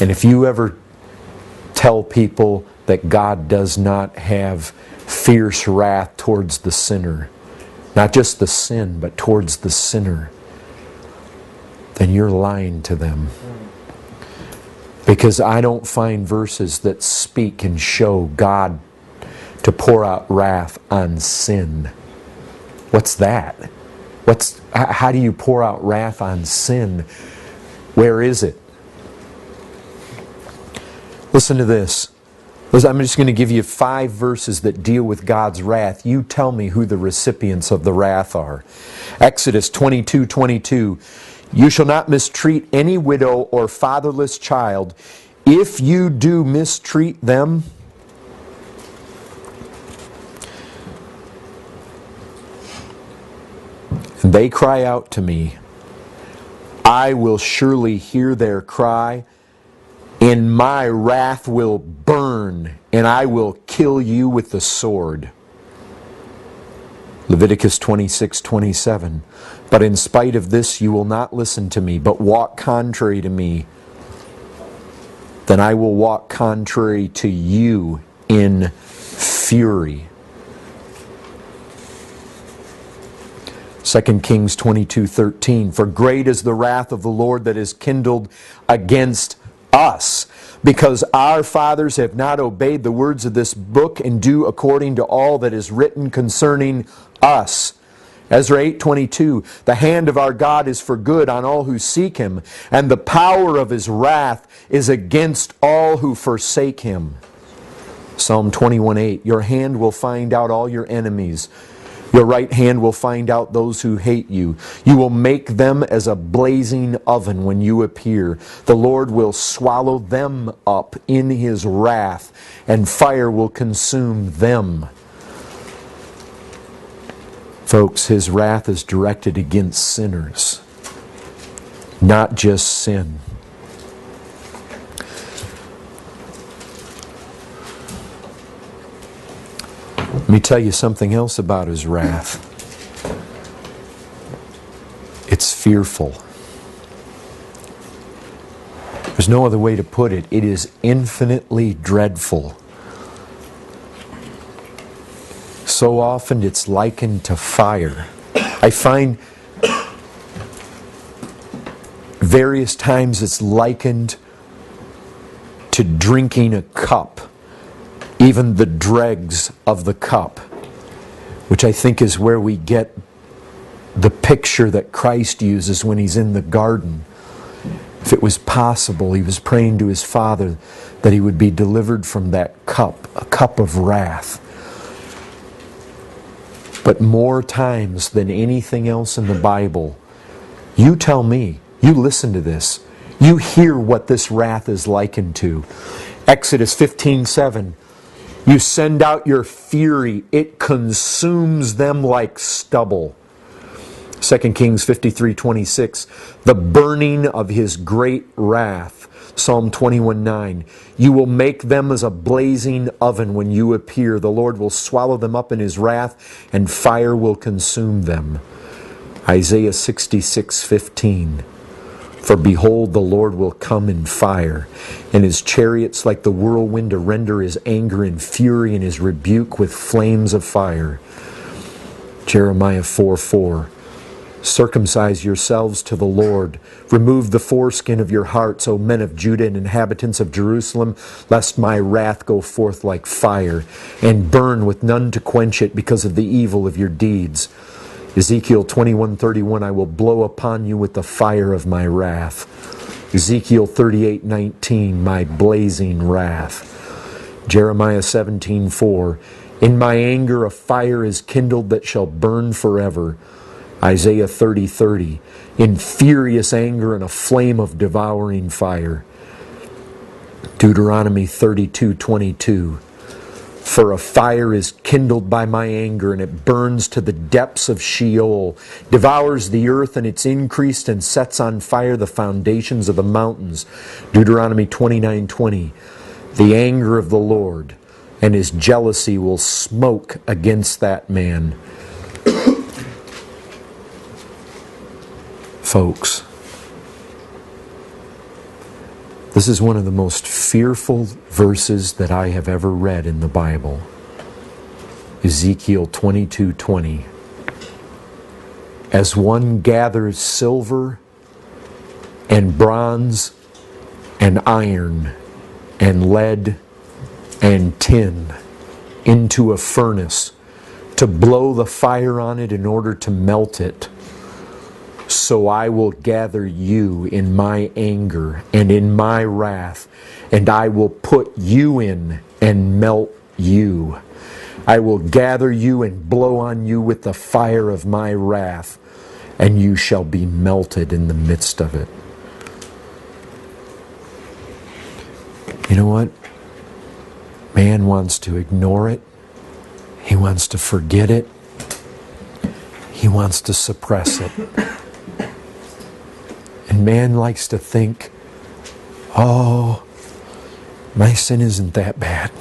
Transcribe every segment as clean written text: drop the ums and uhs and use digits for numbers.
And if you ever tell people that God does not have fierce wrath towards the sinner, not just the sin, but towards the sinner, then you're lying to them. Because I don't find verses that speak and show God to pour out wrath on sin. What's that? How do you pour out wrath on sin? Where is it? Listen to this. I'm just going to give you 5 verses that deal with God's wrath. You tell me who the recipients of the wrath are. Exodus 22:22. You shall not mistreat any widow or fatherless child. If you do mistreat them, and they cry out to me, I will surely hear their cry, and my wrath will burn, and I will kill you with the sword. Leviticus 26:27. But in spite of this you will not listen to me, but walk contrary to me. Then I will walk contrary to you in fury. 2 Kings 22:13. For great is the wrath of the Lord that is kindled against us, because our fathers have not obeyed the words of this book and do according to all that is written concerning us. Ezra 8:22. The hand of our God is for good on all who seek Him, and the power of His wrath is against all who forsake Him. Psalm 21:8. Your hand will find out all your enemies. Your right hand will find out those who hate you. You will make them as a blazing oven when you appear. The Lord will swallow them up in His wrath, and fire will consume them. Folks, His wrath is directed against sinners, not just sin. Let me tell you something else about His wrath. It's fearful. There's no other way to put it. It is infinitely dreadful. So often it's likened to fire. I find various times it's likened to drinking a cup, even the dregs of the cup, which I think is where we get the picture that Christ uses when He's in the garden. If it was possible, He was praying to His Father that He would be delivered from that cup, a cup of wrath. But more times than anything else in the Bible, you tell me, you listen to this, you hear what this wrath is likened to. Exodus 15:7. You send out your fury, it consumes them like stubble. 2 Kings 53:26. The burning of His great wrath. Psalm 21:9. You will make them as a blazing oven when you appear. The Lord will swallow them up in His wrath, and fire will consume them. Isaiah 66:15. For behold, the Lord will come in fire, and His chariots like the whirlwind to render His anger in fury, and His rebuke with flames of fire. Jeremiah 4:4. Circumcise yourselves to the Lord. Remove the foreskin of your hearts, O men of Judah and inhabitants of Jerusalem, lest my wrath go forth like fire, and burn with none to quench it because of the evil of your deeds. Ezekiel 21:31. I will blow upon you with the fire of my wrath. Ezekiel 38:19. My blazing wrath. Jeremiah 17:4. In my anger a fire is kindled that shall burn forever. Isaiah 30:30. In furious anger and a flame of devouring fire. Deuteronomy 32:22. For a fire is kindled by my anger, and it burns to the depths of Sheol, devours the earth and its increase, and sets on fire the foundations of the mountains. Deuteronomy 29:20. The anger of the Lord and His jealousy will smoke against that man. Folks, This is one of the most fearful verses that I have ever read in the Bible. Ezekiel 22:20. As one gathers silver and bronze and iron and lead and tin into a furnace to blow the fire on it in order to melt it, so I will gather you in my anger and in my wrath, and I will put you in and melt you. I will gather you and blow on you with the fire of my wrath, and you shall be melted in the midst of it. You know what? Man wants to ignore it. He wants to forget it. He wants to suppress it. And man likes to think, oh, my sin isn't that bad.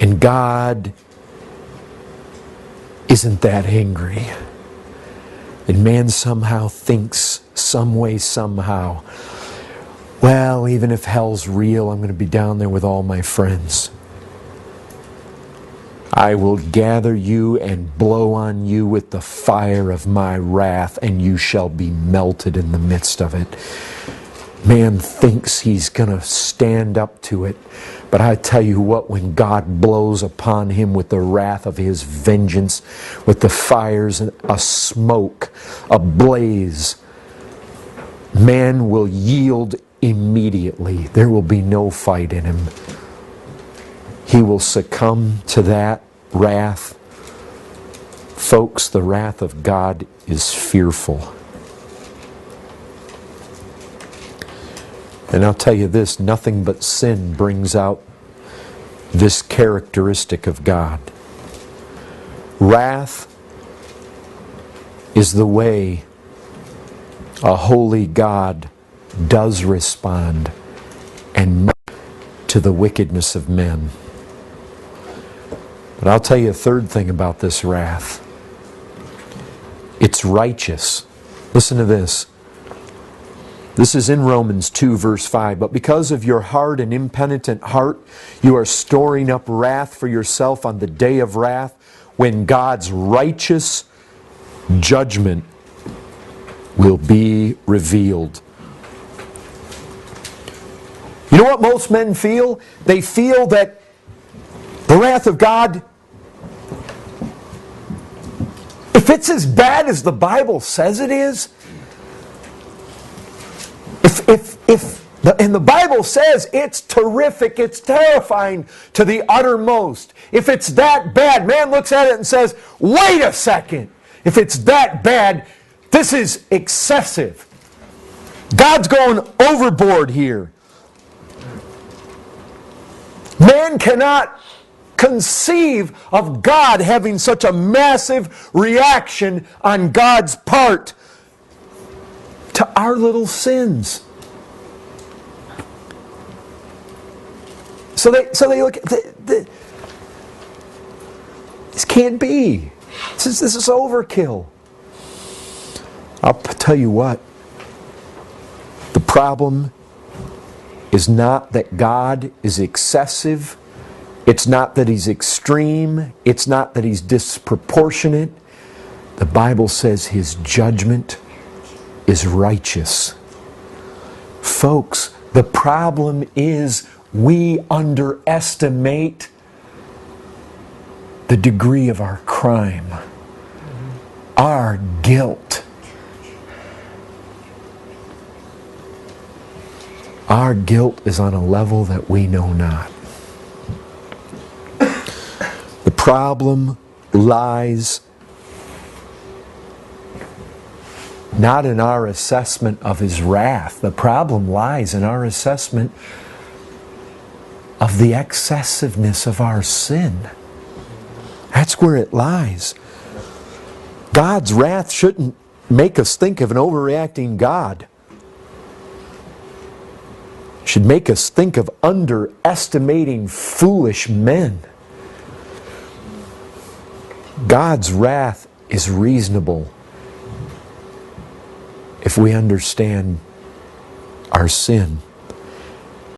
And God isn't that angry. And man somehow thinks, some way, somehow, well, even if hell's real, I'm going to be down there with all my friends. I will gather you and blow on you with the fire of my wrath, and you shall be melted in the midst of it. Man thinks he's going to stand up to it. But I tell you what, when God blows upon him with the wrath of his vengeance, with the fires, a smoke, a blaze, man will yield immediately. There will be no fight in him. He will succumb to that wrath. Folks, the wrath of God is fearful. And I'll tell you this, nothing but sin brings out this characteristic of God. Wrath is the way a holy God does respond and to the wickedness of men. But I'll tell you a third thing about this wrath. It's righteous. Listen to this. This is in Romans 2 verse 5. But because of your hard and impenitent heart, you are storing up wrath for yourself on the day of wrath, when God's righteous judgment will be revealed. You know what most men feel? They feel that the wrath of God, if it's as bad as the Bible says it is, and the Bible says it's terrific, it's terrifying to the uttermost. If it's that bad, man looks at it and says, wait a second. If it's that bad, this is excessive. God's going overboard here. Man cannot conceive of God having such a massive reaction on God's part to our little sins. So they look at this can't be. This is overkill. I'll tell you what. The problem is not that God is excessive. It's not that He's extreme. It's not that He's disproportionate. The Bible says His judgment is righteous. Folks, the problem is we underestimate the degree of our crime, our guilt. Our guilt is on a level that we know not. The problem lies not in our assessment of His wrath. The problem lies in our assessment of the excessiveness of our sin. That's where it lies. God's wrath shouldn't make us think of an overreacting God. It should make us think of underestimating foolish men. God's wrath is reasonable if we understand our sin.